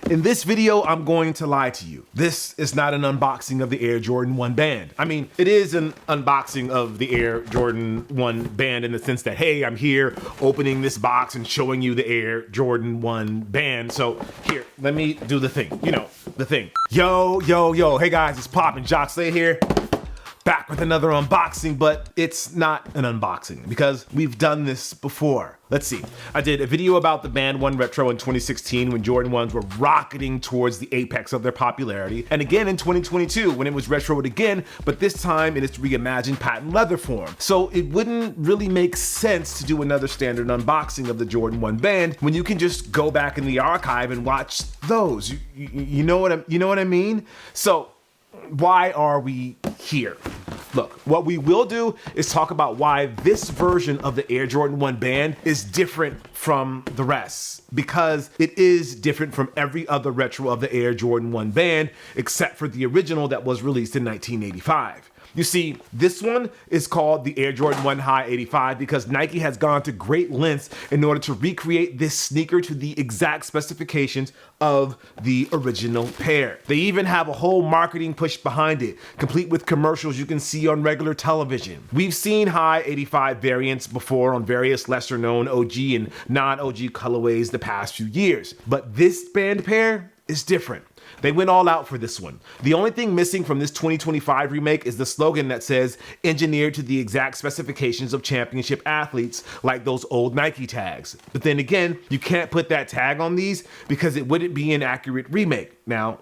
In this video, I'm going to lie to you. This is not an unboxing of the Air Jordan 1 band. I mean, it is an unboxing of the Air Jordan 1 band in the sense that, hey, I'm here opening this box and showing you the Air Jordan 1 band. So here, let me do the thing. You know, the thing. Yo, yo, yo. Hey guys, it's poppin'. Jacques Slade here. Back with another unboxing, but it's not an unboxing because we've done this before. Let's see. I did a video about the Band 1 Retro in 2016 when Jordan 1s were rocketing towards the apex of their popularity, and again in 2022 when it was retroed again, but this time in its reimagined patent leather form. So it wouldn't really make sense to do another standard unboxing of the Jordan 1 band when you can just go back in the archive and watch those. You know what I mean? So why are we here? Look, what we will do is talk about why this version of the Air Jordan 1 band is different from the rest, because it is different from every other retro of the Air Jordan 1 band, except for the original that was released in 1985. You see, this one is called the Air Jordan 1 High 85 because Nike has gone to great lengths in order to recreate this sneaker to the exact specifications of the original pair. They even have a whole marketing push behind it, complete with commercials you can see on regular television. We've seen High 85 variants before on various lesser known OG and non-OG colorways the past few years, but this band pair is different. They went all out for this one. The only thing missing from this 2025 remake is the slogan that says, engineered to the exact specifications of championship athletes, like those old Nike tags. But then again, you can't put that tag on these because it wouldn't be an accurate remake. Now,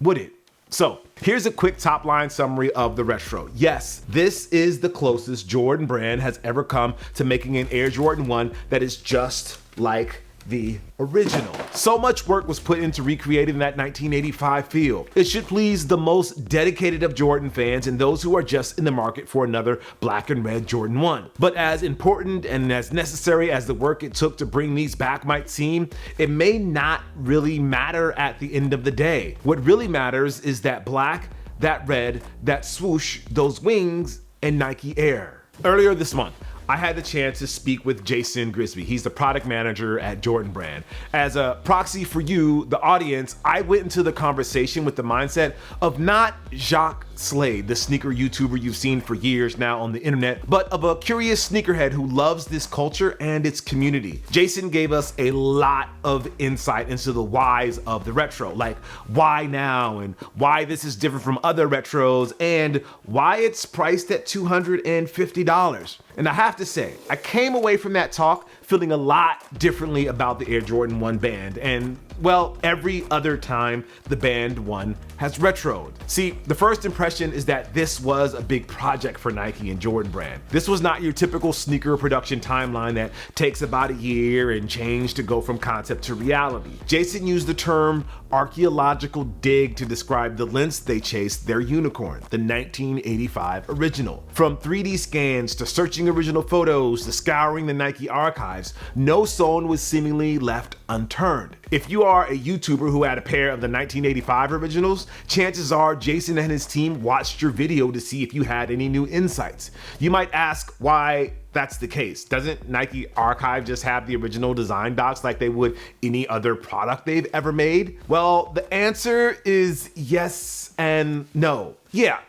would it? So here's a quick top line summary of the retro. Yes, this is the closest Jordan brand has ever come to making an Air Jordan 1 that is just like the original. So much work was put into recreating that 1985 feel. It should please the most dedicated of Jordan fans and those who are just in the market for another black and red Jordan 1. But as important and as necessary as the work it took to bring these back might seem, it may not really matter at the end of the day. What really matters is that black, that red, that swoosh, those wings, and Nike Air. Earlier this month, I had the chance to speak with Jason Grisby. He's the product manager at Jordan Brand. As a proxy for you, the audience, I went into the conversation with the mindset of not Jacques Slade, the sneaker YouTuber you've seen for years now on the internet, but of a curious sneakerhead who loves this culture and its community. Jason gave us a lot of insight into the whys of the retro, like why now and why this is different from other retros and why it's priced at $250. And I have to say, I came away from that talk feeling a lot differently about the Air Jordan 1 band and, well, every other time the Band 1 has retroed. See, the first impression is that this was a big project for Nike and Jordan Brand. This was not your typical sneaker production timeline that takes about a year and change to go from concept to reality. Jason used the term archeological dig to describe the lengths they chased their unicorn, the 1985 original. From 3D scans to searching original photos to scouring the Nike archives, no stone was seemingly left unturned. If you are a YouTuber who had a pair of the 1985 originals, chances are Jason and his team watched your video to see if you had any new insights. You might ask why that's the case. Doesn't Nike Archive just have the original design docs like they would any other product they've ever made? Well, the answer is yes and no. Yeah,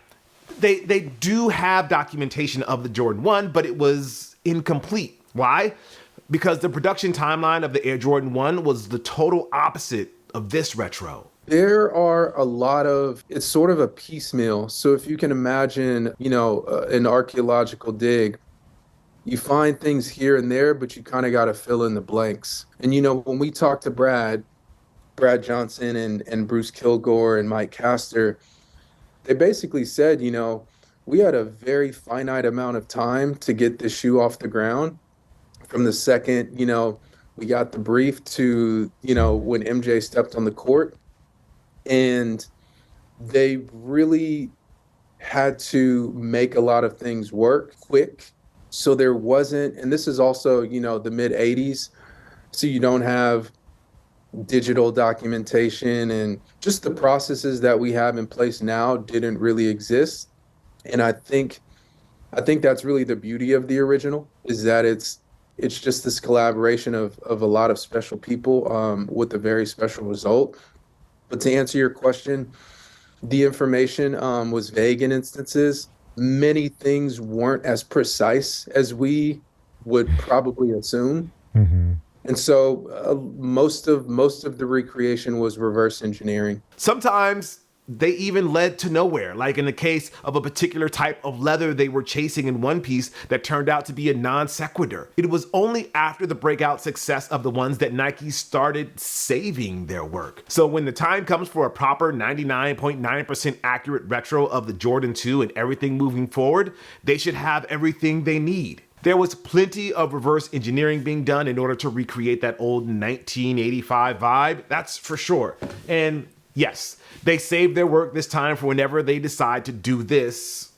they do have documentation of the Jordan 1, but it was incomplete. Why? Because the production timeline of the Air Jordan 1 was the total opposite of this retro. There are a lot of, it's sort of a piecemeal. So if you can imagine, an archaeological dig, you find things here and there, but you kind of got to fill in the blanks. And, when we talked to Brad Johnson and Bruce Kilgore and Mike Castor, they basically said, we had a very finite amount of time to get this shoe off the ground. From the second, we got the brief to, when MJ stepped on the court. And they really had to make a lot of things work quick. So there wasn't, and this is also, the mid 80s. So you don't have digital documentation and just the processes that we have in place now didn't really exist. And I think that's really the beauty of the original, is that it's It's just this collaboration of a lot of special people with a very special result. But to answer your question, the information was vague in instances. Many things weren't as precise as we would probably assume. And so most of the recreation was reverse engineering. Sometimes they even led to nowhere, like in the case of a particular type of leather they were chasing in one piece that turned out to be a non sequitur. It was only after the breakout success of the ones that Nike started saving their work. So when the time comes for a proper 99.9% accurate retro of the Jordan 2 and everything moving forward, they should have everything they need. There was plenty of reverse engineering being done in order to recreate that old 1985 vibe, that's for sure. And yes, they saved their work this time for whenever they decide to do this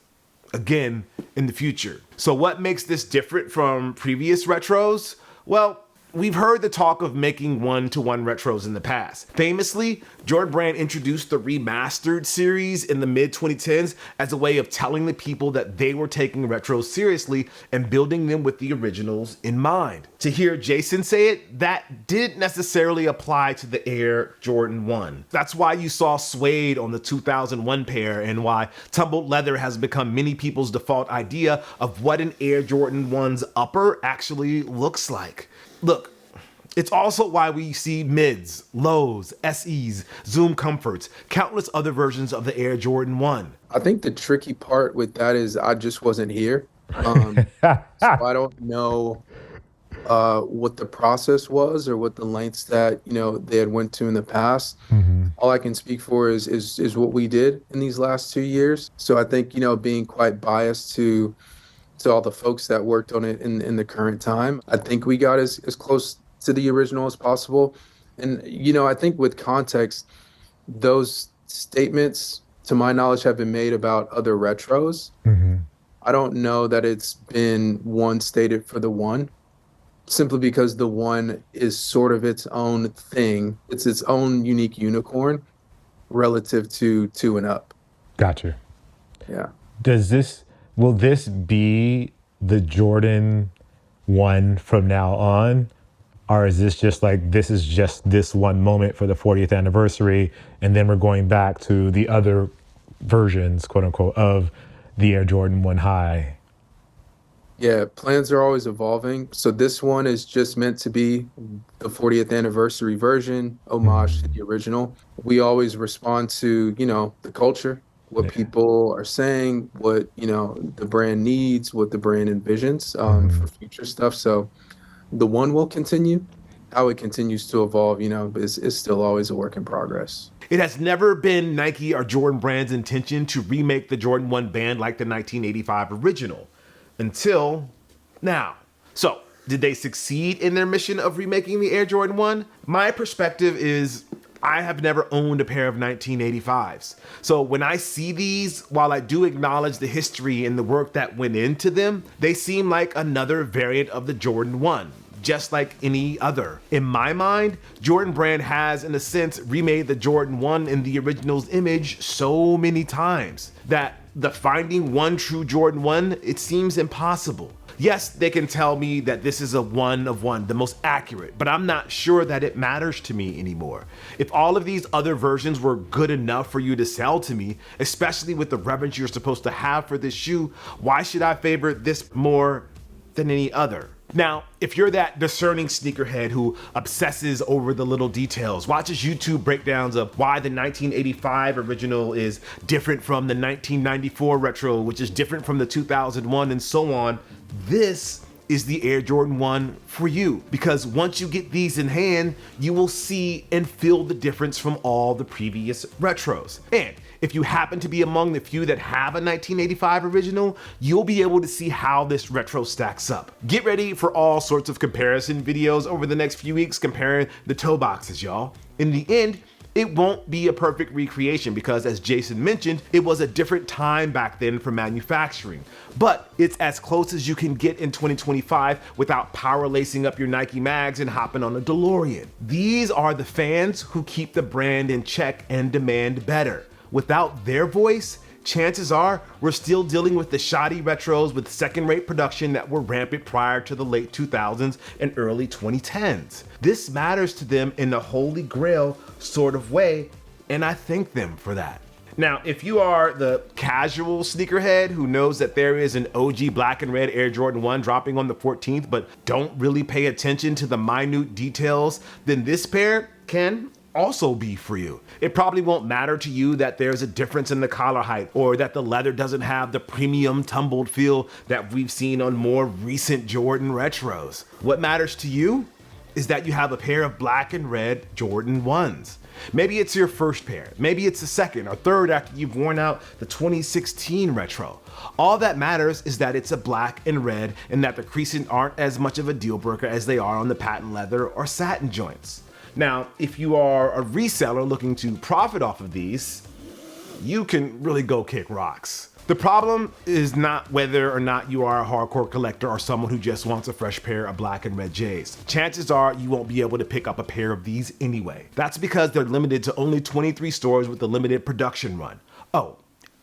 again in the future. So what makes this different from previous retros? Well, we've heard the talk of making one-to-one retros in the past. Famously, Jordan Brand introduced the remastered series in the mid-2010s as a way of telling the people that they were taking retros seriously and building them with the originals in mind. To hear Jason say it, that didn't necessarily apply to the Air Jordan 1. That's why you saw suede on the 2001 pair and why tumbled leather has become many people's default idea of what an Air Jordan 1's upper actually looks like. Look, it's also why we see mids, lows, SEs, Zoom comforts, countless other versions of the Air Jordan 1. I think the tricky part with that is I just wasn't here. So I don't know what the process was or what the lengths that, they had went to in the past. All I can speak for is what we did in these last 2 years. So I think, being quite biased to all the folks that worked on it in the current time, I think we got as close to the original as possible. And, I think with context, those statements, to my knowledge, have been made about other retros. I don't know that it's been one stated for the one, simply because the one is sort of its own thing. It's its own unique unicorn relative to two and up. Gotcha. Yeah. Will this be the Jordan 1 from now on? Or is this just like, this is just this one moment for the 40th anniversary, and then we're going back to the other versions, quote unquote, of the Air Jordan 1 High? Yeah, plans are always evolving. So this one is just meant to be the 40th anniversary version, homage to the original. We always respond to, the culture, what people are saying, what, the brand needs, what the brand envisions for future stuff. So the one will continue. How it continues to evolve, is still always a work in progress. It has never been Nike or Jordan Brand's intention to remake the Jordan 1 band like the 1985 original. Until now. So, did they succeed in their mission of remaking the Air Jordan 1? My perspective is I have never owned a pair of 1985s. So when I see these, while I do acknowledge the history and the work that went into them, they seem like another variant of the Jordan 1. Just like any other. In my mind, Jordan Brand has, in a sense, remade the Jordan 1 in the original's image so many times that the finding one true Jordan 1, it seems impossible. Yes, they can tell me that this is a one of one, the most accurate, but I'm not sure that it matters to me anymore. If all of these other versions were good enough for you to sell to me, especially with the reverence you're supposed to have for this shoe, why should I favor this more than any other? Now, if you're that discerning sneakerhead who obsesses over the little details, watches YouTube breakdowns of why the 1985 original is different from the 1994 retro, which is different from the 2001 and so on, this is the Air Jordan 1 for you. Because once you get these in hand, you will see and feel the difference from all the previous retros. And if you happen to be among the few that have a 1985 original, you'll be able to see how this retro stacks up. Get ready for all sorts of comparison videos over the next few weeks comparing the toe boxes, y'all. In the end, it won't be a perfect recreation because, as Jason mentioned, it was a different time back then for manufacturing. But it's as close as you can get in 2025 without power lacing up your Nike mags and hopping on a DeLorean. These are the fans who keep the brand in check and demand better. Without their voice, chances are we're still dealing with the shoddy retros with second-rate production that were rampant prior to the late 2000s and early 2010s. This matters to them in the holy grail sort of way, and I thank them for that. Now, if you are the casual sneakerhead who knows that there is an OG black and red Air Jordan 1 dropping on the 14th, but don't really pay attention to the minute details, then this pair can also be for you. It probably won't matter to you that there's a difference in the collar height or that the leather doesn't have the premium tumbled feel that we've seen on more recent Jordan retros. What matters to you is that you have a pair of black and red Jordan 1s. Maybe it's your first pair, maybe it's the second or third after you've worn out the 2016 retro. All that matters is that it's a black and red and that the creases aren't as much of a deal breaker as they are on the patent leather or satin joints. Now, if you are a reseller looking to profit off of these, you can really go kick rocks. The problem is not whether or not you are a hardcore collector or someone who just wants a fresh pair of black and red J's. Chances are you won't be able to pick up a pair of these anyway. That's because they're limited to only 23 stores with a limited production run. Oh,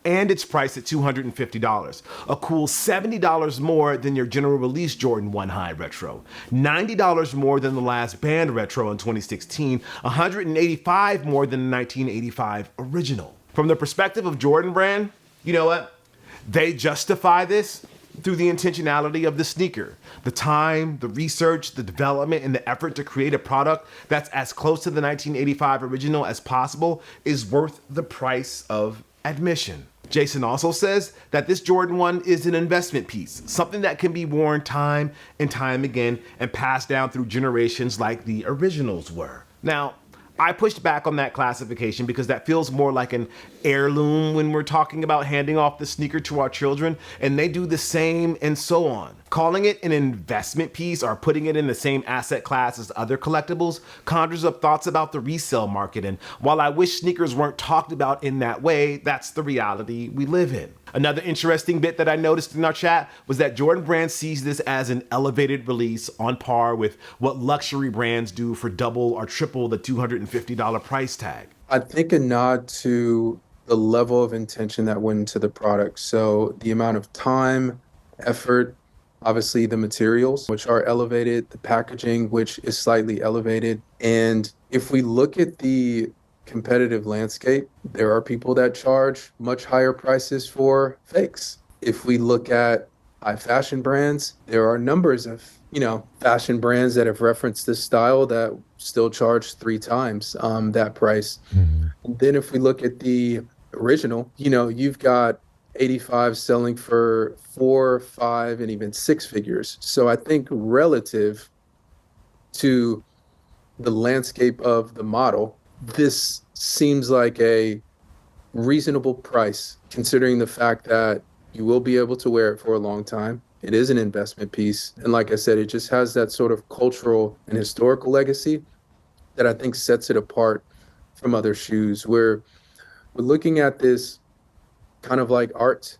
and it's priced at $250, a cool $70 more than your general release Jordan 1 High Retro, $90 more than the last banned retro in 2016, $185 more than the 1985 original. From the perspective of Jordan Brand, you know what? They justify this through the intentionality of the sneaker, the time, the research, the development, and the effort to create a product that's as close to the 1985 original as possible is worth the price of admission. Jason also says that this Jordan 1 is an investment piece, something that can be worn time and time again and passed down through generations like the originals were. Now, I pushed back on that classification because that feels more like an heirloom when we're talking about handing off the sneaker to our children, and they do the same and so on. Calling it an investment piece or putting it in the same asset class as other collectibles conjures up thoughts about the resale market, and while I wish sneakers weren't talked about in that way, that's the reality we live in. Another interesting bit that I noticed in our chat was that Jordan Brand sees this as an elevated release on par with what luxury brands do for double or triple the $250 price tag. I think a nod to the level of intention that went into the product. So the amount of time, effort, obviously the materials, which are elevated, the packaging, which is slightly elevated. And if we look at the competitive landscape, there are people that charge much higher prices for fakes. If we look at high fashion brands, there are numbers of, fashion brands that have referenced this style that still charge 3 times that price. And then if we look at the original, you've got 85 selling for 4, 5, and even 6 figures. So I think relative to the landscape of the model, this seems like a reasonable price, considering the fact that you will be able to wear it for a long time. It is an investment piece. And like I said, it just has that sort of cultural and historical legacy that I think sets it apart from other shoes. We're looking at this kind of like art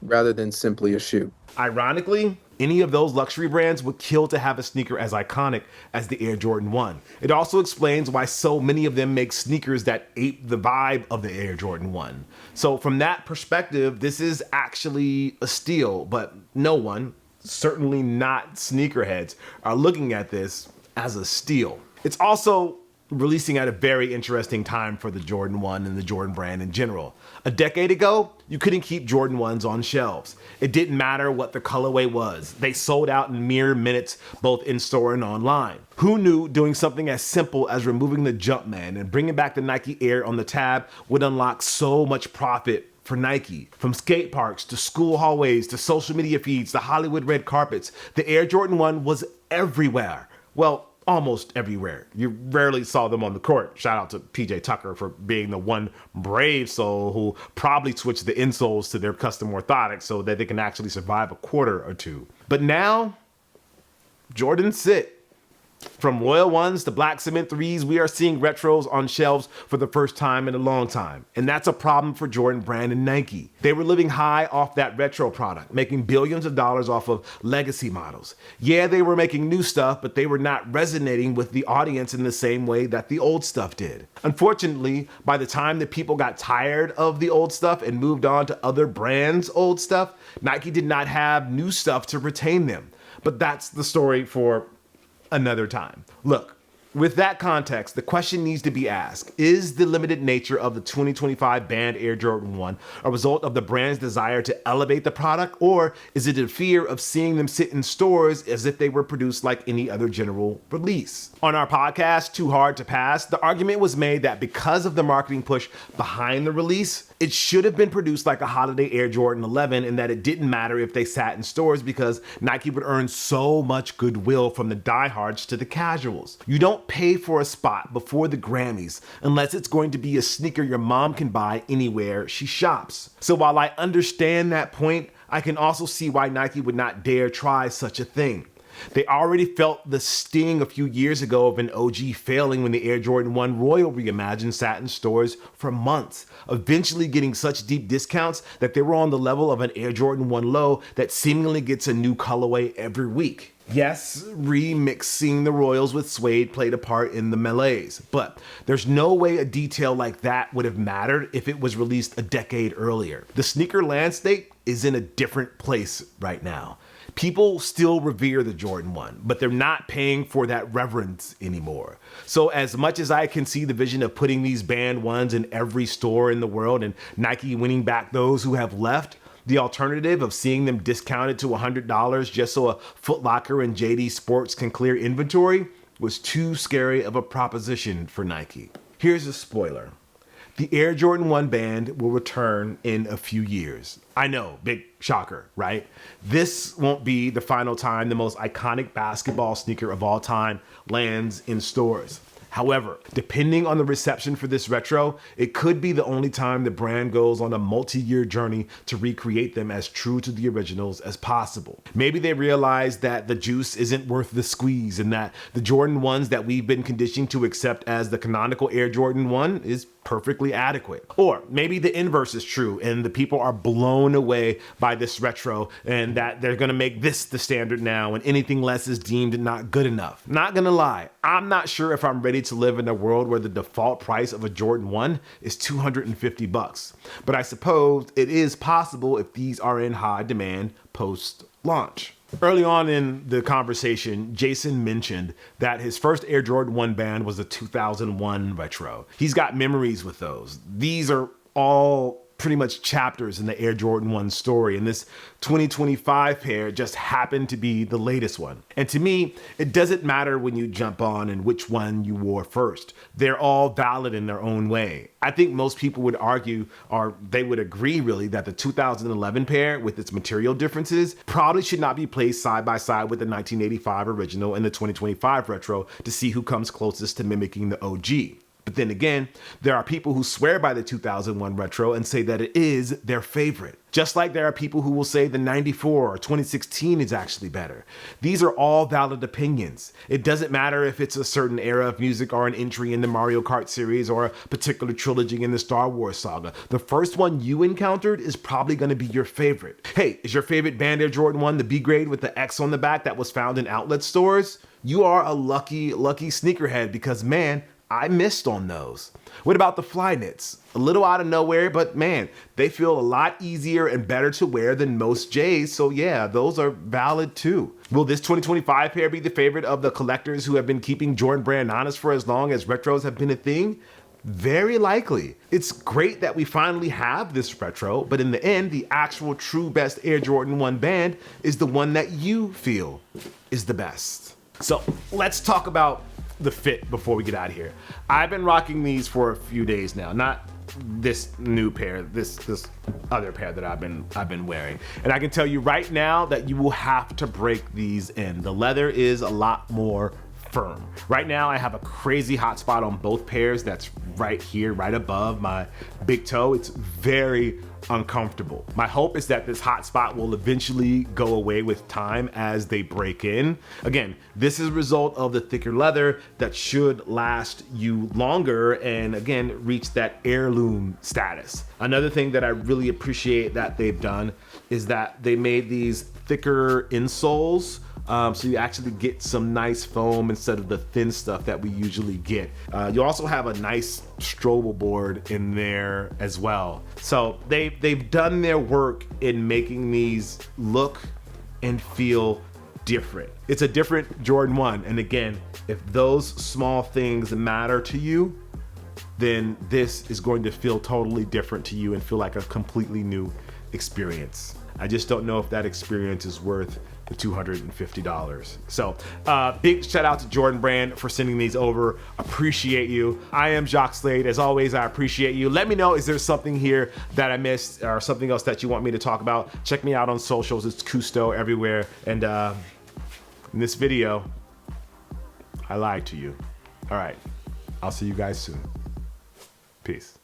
rather than simply a shoe. Ironically, any of those luxury brands would kill to have a sneaker as iconic as the Air Jordan 1. It also explains why so many of them make sneakers that ape the vibe of the Air Jordan 1. So from that perspective, this is actually a steal, but no one, certainly not sneakerheads, are looking at this as a steal. It's also releasing at a very interesting time for the Jordan 1 and the Jordan brand in general. A decade ago, you couldn't keep Jordan 1s on shelves. It didn't matter what the colorway was. They sold out in mere minutes, both in store and online. Who knew doing something as simple as removing the Jumpman and bringing back the Nike Air on the tab would unlock so much profit for Nike? From skate parks to school hallways to social media feeds to Hollywood red carpets, the Air Jordan 1 was everywhere. Well, almost everywhere. You rarely saw them on the court. Shout out to PJ Tucker for being the one brave soul who probably switched the insoles to their custom orthotics so that they can actually survive a quarter or two. But now, Jordans sit. From Royal Ones to Black Cement 3s, we are seeing retros on shelves for the first time in a long time. And that's a problem for Jordan Brand and Nike. They were living high off that retro product, making billions of dollars off of legacy models. Yeah, they were making new stuff, but they were not resonating with the audience in the same way that the old stuff did. Unfortunately, by the time that people got tired of the old stuff and moved on to other brands' old stuff, Nike did not have new stuff to retain them. But that's the story for another time. Look, with that context, the question needs to be asked, is the limited nature of the 2025 banned Air Jordan 1 a result of the brand's desire to elevate the product, or is it a fear of seeing them sit in stores as if they were produced like any other general release? On our podcast, Too Hard to Pass, the argument was made that because of the marketing push behind the release, it should have been produced like a holiday Air Jordan 11, and that it didn't matter if they sat in stores because Nike would earn so much goodwill from the diehards to the casuals. You don't pay for a spot before the Grammys unless it's going to be a sneaker your mom can buy anywhere she shops. So while I understand that point, I can also see why Nike would not dare try such a thing. They already felt the sting a few years ago of an OG failing when the Air Jordan 1 Royal Reimagined sat in stores for months, eventually getting such deep discounts that they were on the level of an Air Jordan 1 Low that seemingly gets a new colorway every week. Yes, remixing the Royals with suede played a part in the malaise, but there's no way a detail like that would have mattered if it was released a decade earlier. The sneaker landscape is in a different place right now. People still revere the Jordan 1, but they're not paying for that reverence anymore. So as much as I can see the vision of putting these banned ones in every store in the world and Nike winning back those who have left, the alternative of seeing them discounted to $100 just so a Foot Locker and JD Sports can clear inventory was too scary of a proposition for Nike. Here's a spoiler. The Air Jordan 1 band will return in a few years. I know, big shocker, right? This won't be the final time the most iconic basketball sneaker of all time lands in stores. However, depending on the reception for this retro, it could be the only time the brand goes on a multi-year journey to recreate them as true to the originals as possible. Maybe they realize that the juice isn't worth the squeeze and that the Jordan 1s that we've been conditioned to accept as the canonical Air Jordan 1 is perfectly adequate. Or maybe the inverse is true and the people are blown away by this retro and that they're gonna make this the standard now and anything less is deemed not good enough. Not gonna lie, I'm not sure if I'm ready to live in a world where the default price of a Jordan 1 is $250. But I suppose it is possible if these are in high demand post-launch. Early on in the conversation, Jason mentioned that his first Air Jordan 1 band was a 2001 retro. He's got memories with those. These are all pretty much chapters in the Air Jordan 1 story, and this 2025 pair just happened to be the latest one. And to me, it doesn't matter when you jump on and which one you wore first. They're all valid in their own way. I think most people would argue, or they would agree really, that the 2011 pair, with its material differences, probably should not be placed side by side with the 1985 original and the 2025 retro to see who comes closest to mimicking the OG. But then again, there are people who swear by the 2001 retro and say that it is their favorite. Just like there are people who will say the 94 or 2016 is actually better. These are all valid opinions. It doesn't matter if it's a certain era of music or an entry in the Mario Kart series or a particular trilogy in the Star Wars saga. The first one you encountered is probably going to be your favorite. Hey, is your favorite band Air Jordan 1 the B grade with the X on the back that was found in outlet stores? You are a lucky sneakerhead because, man, I missed on those. What about the fly knits? A little out of nowhere, but man, they feel a lot easier and better to wear than most J's, so yeah, those are valid too. Will this 2025 pair be the favorite of the collectors who have been keeping Jordan Brand honest for as long as retros have been a thing? Very likely. It's great that we finally have this retro, but in the end, the actual true best Air Jordan 1 band is the one that you feel is the best. So let's talk about the fit before we get out of here. I've been rocking these for a few days now, not this new pair, this other pair that I've been wearing. And I can tell you right now that you will have to break these in. The leather is a lot more firm. Right now I have a crazy hot spot on both pairs that's right here, right above my big toe. It's very uncomfortable. My hope is that this hot spot will eventually go away with time as they break in. Again, this is a result of the thicker leather that should last you longer and again, reach that heirloom status. Another thing that I really appreciate that they've done is that they made these thicker insoles. So you actually get some nice foam instead of the thin stuff that we usually get. You also have a nice strobo board in there as well. So they've done their work in making these look and feel different. It's a different Jordan 1. And again, if those small things matter to you, then this is going to feel totally different to you and feel like a completely new experience. I just don't know if that experience is worth the $250. So big shout out to Jordan Brand for sending these over. Appreciate you. I am Jacques Slade. As always, I appreciate you. Let me know, is there something here that I missed or something else that you want me to talk about? Check me out on socials. It's Cousteau everywhere. And in this video, I lied to you. All right, I'll see you guys soon. Peace.